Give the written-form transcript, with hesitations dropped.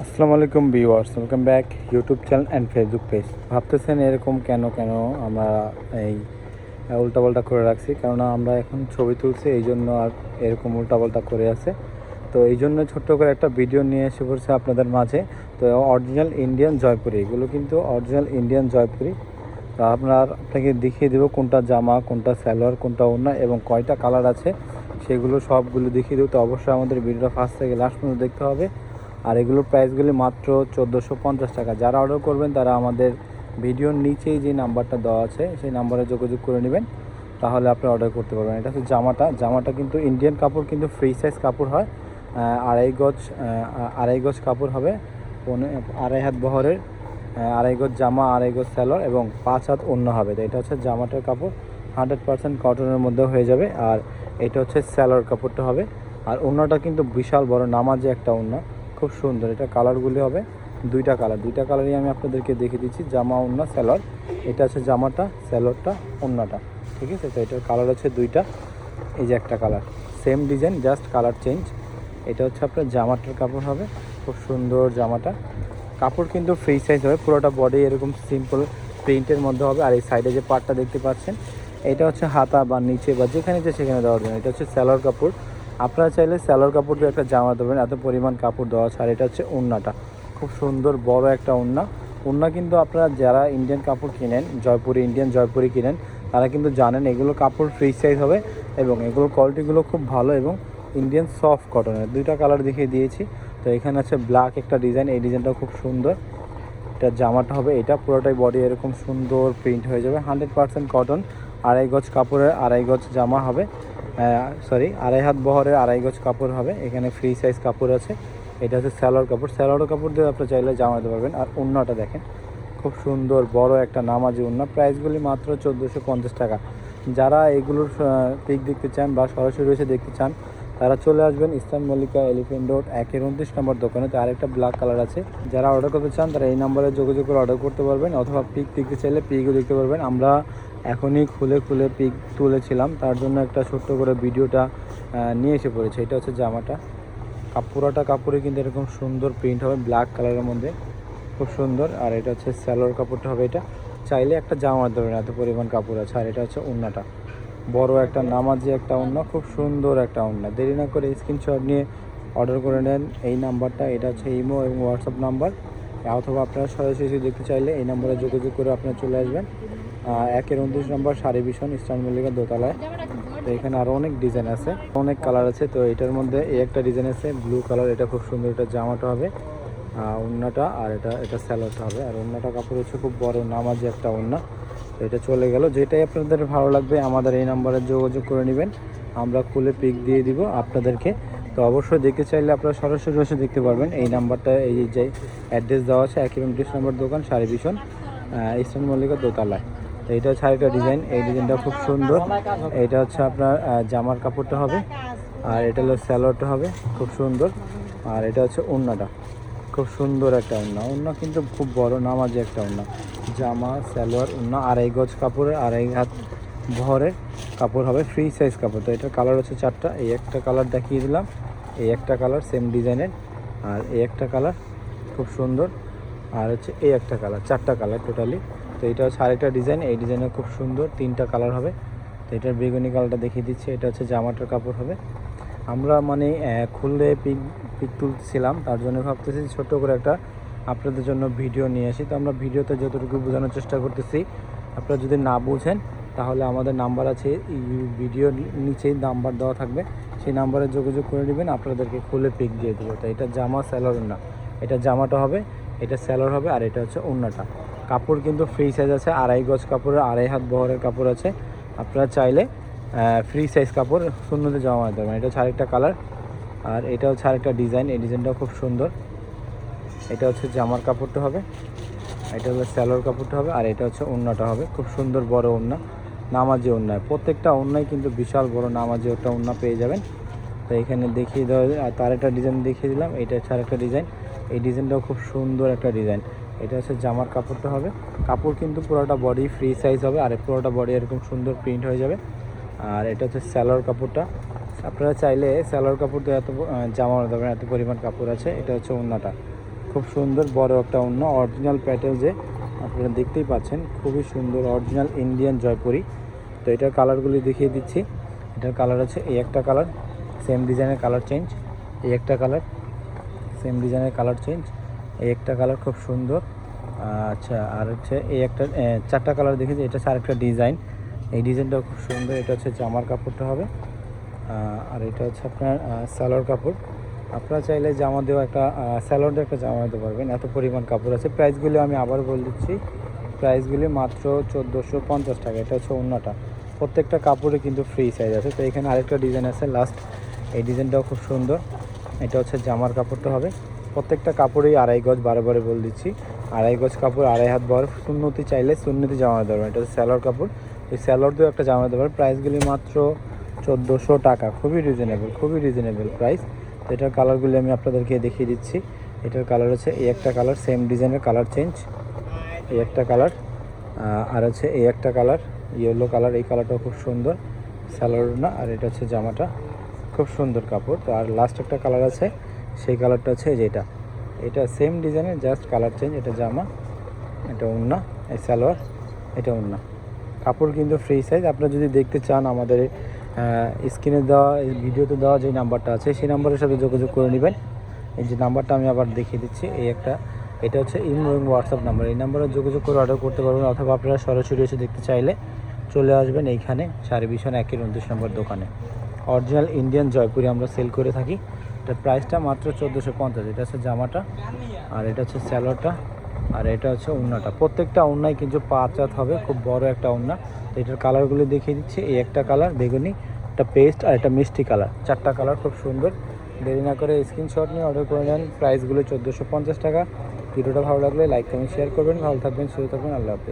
আসসালামু আলাইকুম viewers, welcome back YouTube channel and Facebook page. ভাবতেছেন এরকম কেন আমরা এই উল্টাপাল্টা করে রাখছি, কেননা আমরা এখন ছবি তুলছি, এই জন্য আর এরকম উল্টাপাল্টা করে আছে। তো এই জন্য ছোট্ট করে একটা ভিডিও নিয়ে এসে পড়ছে আপনাদের মাঝে। তো অরিজিনাল ইন্ডিয়ান জয়পুরি, এগুলো কিন্তু অরিজিনাল ইন্ডিয়ান জয়পুরি। তো আপনাকে দেখিয়ে দেবো কোনটা জামা, কোনটা সালোয়ার, কোনটা ওড়না এবং কয়টা কালার আছে, সেগুলো সবগুলো দেখিয়ে দেবো। তো অবশ্যই আমাদের ভিডিওটা ফার্স্ট থেকে লাস্ট পর্যন্ত দেখতে হবে। আর এগুলোর প্রাইসগুলি মাত্র 1450 টাকা। যারা অর্ডার করবেন তারা আমাদের ভিডিওর নিচেই যে নাম্বারটা দেওয়া আছে সেই নাম্বারে যোগাযোগ করে নেবেন, তাহলে আপনি অর্ডার করতে পারবেন। এটা হচ্ছে জামাটা কিন্তু ইন্ডিয়ান কাপড়, কিন্তু ফ্রি সাইজ কাপড় হয়। আড়াই গজ কাপড় হবে, আড়াই হাত বহরের, আড়াই গজ জামা, আড়াই গজ সালোয়ার এবং 5 হাত ওড়না হবে। তো এটা হচ্ছে জামাটার কাপড়, 100% কটনের মধ্যে হয়ে যাবে। আর এটা হচ্ছে সালোয়ার কাপড়টা হবে। আর ওড়নাটা কিন্তু বিশাল বড় নামাজে একটা ওড়না, খুব সুন্দর। এটা কালারগুলি হবে দুইটা কালারই আমি আপনাদেরকে দেখিয়ে দিচ্ছি, জামা, ওড়না, সালোয়ার। এটা হচ্ছে জামাটা, সালোয়ারটা, ওড়নাটা, ঠিক আছে। তো এটার কালার হচ্ছে দুইটা। এই যে একটা colour, same design, just colour change. এটা হচ্ছে আপনার জামাটার কাপড় হবে, খুব সুন্দর জামাটা। কাপড় কিন্তু ফ্রি সাইজ হবে, পুরোটা বডি এরকম সিম্পল প্রিন্টের মধ্যে হবে। আর এই সাইডে যে পার্টটা দেখতে পাচ্ছেন, এটা হচ্ছে হাতা বা নিচে বা যেখানে যে সেখানে দেওয়ার জন্য। এটা হচ্ছে সালোয়ার কাপড়। আপনারা চাইলে সালোয়ার কাপড় দিয়ে একটা জামা দেবেন, এত পরিমাণ কাপড় দেওয়া আছে। আর এটা হচ্ছে ওড়নাটা, খুব সুন্দর বড় একটা ওড়না কিন্তু আপনারা যারা ইন্ডিয়ান কাপড় কিনেন, ইন্ডিয়ান জয়পুরি কিনেন, তারা কিন্তু জানেন এগুলো কাপড় ফ্রি সাইজ হবে এবং এগুলোর কোয়ালিটিগুলো খুব ভালো এবং ইন্ডিয়ান সফট কটনের। দুইটা কালার দেখিয়ে দিয়েছি। তো এখানে আছে ব্ল্যাক একটা ডিজাইন, এই ডিজাইনটাও খুব সুন্দর। এটা জামাটা হবে, এটা পুরোটাই বডি এরকম সুন্দর প্রিন্ট হয়ে যাবে, 100% কটন। আড়াই গজ কাপড়ের আড়াই গজ জামা হবে, আড়াই হাত বহরের আড়াই গজ কাপড় হবে। এখানে ফ্রি সাইজ কাপড় আছে। এটা হচ্ছে সালোয়ার কাপড় দিয়ে আপনি চাইলে জামা দিতে পারবেন। আর ওড়নাটা দেখেন, খুব সুন্দর বড় একটা নামাজি ওড়না। প্রাইসগুলি মাত্র 1450 টাকা। যারা এগুলোর পিক দেখতে চান বা সরাসরি এসে দেখতে চান, তারা চলে আসবেন ইস্টার্ন মল্লিকা এলিফেন্ট রোড 1-29 নম্বর দোকানে। তো আরেকটা ব্ল্যাক কালার আছে। যারা অর্ডার করতে চান তারা এই নাম্বারে যোগাযোগ করে অর্ডার করতে পারবেন, অথবা পিক দেখতে চাইলে পিকও দেখতে পারবেন। আমরা এখনই খুলে পিক তুলেছিলাম, তার জন্য একটা ছোট্ট করে ভিডিওটা নিয়ে এসে পড়েছে। এটা হচ্ছে জামাটা, পুরোটা কাপড়ে কিন্তু এরকম সুন্দর প্রিন্ট হবে ব্ল্যাক কালারের মধ্যে, খুব সুন্দর। আর এটা হচ্ছে সালোয়ার কাপড়টা হবে, এটা চাইলে একটা জামা দেবেন, এত পরিমাণ কাপড় আছে। আর এটা হচ্ছে ওড়নাটা, বড় একটা নামাজি একটা ওড়না, খুব সুন্দর একটা ওড়না। দেরি না করে স্ক্রিনশট নিয়ে অর্ডার করে নেন এই নাম্বারটা। এটা হচ্ছে ইমো এবং হোয়াটসঅ্যাপ নাম্বার, অথবা আপনারা সরাসরি দেখতে চাইলে এই নাম্বারে যোগাযোগ করে আপনারা চলে আসবেন 1-29 নম্বর শাড়ি ভীষণ, ইস্টার্ন মল্লিকার দোতলায়। তো এখানে আরও অনেক ডিজাইন আছে, অনেক কালার আছে। তো এটার মধ্যে এই একটা ডিজাইন আছে ব্লু কালার, এটা খুব সুন্দর। এটা জামাটা হবে, ওড়নাটা, আর এটা সালোয়ারটা হবে। আর ওড়নাটা কাপড় হচ্ছে খুব বড় নামাজি একটা ওড়না। তো এটা চলে গেল। যেটাই আপনাদের ভালো লাগবে আমাদের এই নাম্বারে যোগাযোগ করে নেবেন, আমরা খুলে পিক দিয়ে দিব আপনাদেরকে। তো অবশ্যই দেখতে চাইলে আপনারা সরাসরি এসে দেখতে পারবেন। এই নাম্বারটা, এই যে অ্যাড্রেস দেওয়া আছে, 1-29 নম্বর দোকান, শাড়ি ভীষণ, ইস্টার্ন মল্লিকার দোতলায়। তো এটা হচ্ছে আরেকটা ডিজাইন, এই ডিজাইনটা খুব সুন্দর। এটা হচ্ছে আপনার জামার কাপড়টা হবে, আর এটা হলো সালোয়ারটা হবে, খুব সুন্দর। আর এটা হচ্ছে ওড়নাটা, খুব সুন্দর একটা ওড়না কিন্তু খুব বড় নামাজি একটা ওড়না। জামা, সালোয়ার, ওড়না, আড়াই গজ কাপড়ের আড়াই হাত বহরের কাপড় হবে, ফ্রি সাইজ কাপড়। তো এটার কালার হচ্ছে 4টা। এই একটা কালার দেখিয়ে দিলাম, এই একটা কালার সেম ডিজাইনের, আর এই একটা কালার খুব সুন্দর, আর হচ্ছে এই একটা কালার, 4টা কালার টোটালি। তো এটা হচ্ছে আরেকটা ডিজাইন, এই ডিজাইনের খুব সুন্দর 3টা কালার হবে। তো এটার বেগুনি কালারটা দেখিয়ে দিচ্ছি। এটা হচ্ছে জামাটার কাপড় হবে। আমরা মানে খুললে পিক তুলছিলাম, তার জন্য ভাবতেছি ছোট্ট করে একটা আপনাদের জন্য ভিডিও নিয়ে আসি। তো আমরা ভিডিওতে যতটুকু বোঝানোর চেষ্টা করতেছি, আপনারা যদি না বুঝেন তাহলে আমাদের নাম্বার আছে, ভিডিও নিচেই নাম্বার দেওয়া থাকবে, সেই নাম্বারে যোগাযোগ করে নেবেন, আপনাদেরকে খুলে পিক দিয়ে দেবো। তো এটা জামা, সালোয়ার, ওড়না। এটা জামাটা হবে, এটা সালোয়ার হবে, আর এটা হচ্ছে ওড়নাটা। কাপড় কিন্তু ফ্রি সাইজ আছে, আড়াই গজ কাপড়ের আড়াই হাত বহরের কাপড় আছে। আপনারা চাইলে ফ্রি সাইজ কাপড় শূন্যতে জমা দিতে পারবেন। এটা হচ্ছে আরেকটা কালার, আর এটা হচ্ছে আরেকটা ডিজাইন, এই ডিজাইনটাও খুব সুন্দর। এটা হচ্ছে জামার কাপড়টা হবে, এটা হচ্ছে সালোয়ার কাপড়টা হবে, আর এটা হচ্ছে ওড়নাটা হবে, খুব সুন্দর বড় ওড়না, নামাজি ওড়না। প্রত্যেকটা ওড়নায় কিন্তু বিশাল বড় নামাজি একটা ওড়না পেয়ে যাবেন। তো এখানে দেখিয়ে দেওয়া, আর তার একটা ডিজাইন দেখিয়ে দিলাম। এটা হচ্ছে আরেকটা ডিজাইন, এই ডিজাইনটাও খুব সুন্দর একটা ডিজাইন। এটা হচ্ছে জামার কাপড়টা হবে, কাপড় কিন্তু পুরোটা বডি ফ্রি সাইজ হবে, আর পুরোটা বডি এরকম সুন্দর প্রিন্ট হয়ে যাবে। আর এটা হচ্ছে সালোয়ার কাপড়টা। আপনারা চাইলে সালোয়ার কাপড় দিয়ে জামা বানাতে পারেন, এত পরিমাণ কাপড় আছে। এটা হচ্ছে ওড়নাটা, খুব সুন্দর বড় একটা ওড়না, অরিজিনাল প্যাটেল যে আপনারা দেখতেই পাচ্ছেন, খুবই সুন্দর অরিজিনাল ইন্ডিয়ান জয়পুরি। তো এটার কালারগুলি দেখিয়ে দিচ্ছি। এটার কালার আছে এই একটা কালার, সেম ডিজাইনের কালার চেঞ্জ, এই একটা কালার, সেম ডিজাইনের কালার চেঞ্জ, এই একটা কালার খুব সুন্দর। আচ্ছা, আর হচ্ছে এই একটা চারটা কালার দেখেছি। এটা হচ্ছে আরেকটা ডিজাইন, এই ডিজাইনটাও খুব সুন্দর। এটা হচ্ছে জামার কাপড়টা হবে, আর এটা হচ্ছে আপনার সালোয়ার কাপড়। আপনারা চাইলে জামা দেওয়া একটা সালোয়ার দিয়ে একটা জামা দিতে পারবেন, এত পরিমাণ কাপড় আছে। প্রাইসগুলি আমি আবার বলে দিচ্ছি, প্রাইসগুলি মাত্র 1450 টাকা। এটা হচ্ছে ওড়নাটা, প্রত্যেকটা কাপড়ে কিন্তু ফ্রি সাইজ আছে। তো এখানে আরেকটা ডিজাইন আছে লাস্ট, এই ডিজাইনটাও খুব সুন্দর। এটা হচ্ছে জামার কাপড়টা হবে, প্রত্যেকটা কাপড়েই 2.5 গজ, বারে বলে দিচ্ছি 2.5 গজ কাপড়, 2.5 হাত বড়। সুন্নতি চাইলে সুন্নতি জামা দিতে পারবেন। এটা হচ্ছে স্যালোয়ার কাপড়, এই স্যালোয়ার দিয়েও একটা জামা দিতে পারবেন। প্রাইসগুলি মাত্র 1400 টাকা, খুবই রিজনেবল প্রাইস। তো এটার কালারগুলি আমি আপনাদেরকে দেখিয়ে দিচ্ছি। এটার কালার হচ্ছে এই একটা কালার, সেম ডিজাইনের কালার চেঞ্জ, এই একটা কালার, আর হচ্ছে এই একটা কালার ইয়েলো কালার। এই কালারটাও খুব সুন্দর, স্যালোয়ার না। আর এটা হচ্ছে জামাটা, খুব সুন্দর কাপড়। তো আর লাস্ট একটা কালার আছে, সেই কালারটা হচ্ছে যেটা, এটা সেম ডিজাইনের জাস্ট কালার চেঞ্জ। এটা জামা, এটা ওড়না, এই সালোয়ার, এটা ওড়না। কাপড় কিন্তু ফ্রি সাইজ। আপনারা যদি দেখতে চান আমাদের স্ক্রিনে দেওয়া, এই ভিডিওতে দেওয়া যে নাম্বারটা আছে সেই নাম্বারের সাথে যোগাযোগ করে নেবেন। এই যে নাম্বারটা আমি আবার দেখিয়ে দিচ্ছি, এই একটা, এটা হচ্ছে ইমো এবং হোয়াটসঅ্যাপ নাম্বার। এই নাম্বারে যোগাযোগ করে অর্ডার করতে পারবেন, অথবা আপনারা সরাসরি এসে দেখতে চাইলে চলে আসবেন এইখানে সারিবিশন 1-29 নম্বর দোকানে। অরিজিনাল ইন্ডিয়ান জয়পুরি আমরা সেল করে থাকি। এটার প্রাইসটা মাত্র 1450। এটা হচ্ছে জামাটা, আর এটা হচ্ছে স্যালোয়ারটা, আর এটা হচ্ছে ওড়নাটা। প্রত্যেকটা ওড়নায় কিন্তু 5 হাত হবে, খুব বড় একটা ওড়না। তো এটার কালারগুলো দেখিয়ে দিচ্ছি, এই একটা কালার বেগুনি, একটা পেস্ট, আর একটা মিষ্টি কালার, চারটা কালার খুব সুন্দর। দেরি না করে স্ক্রিনশট নিয়ে অর্ডার করে নেন। প্রাইসগুলো 1450 টাকা। ভিডিওটা ভালো লাগলে লাইক কমেন্ট শেয়ার করবেন। ভালো থাকবেন, সুস্থ থাকবেন, আল্লাহ হাফেজ।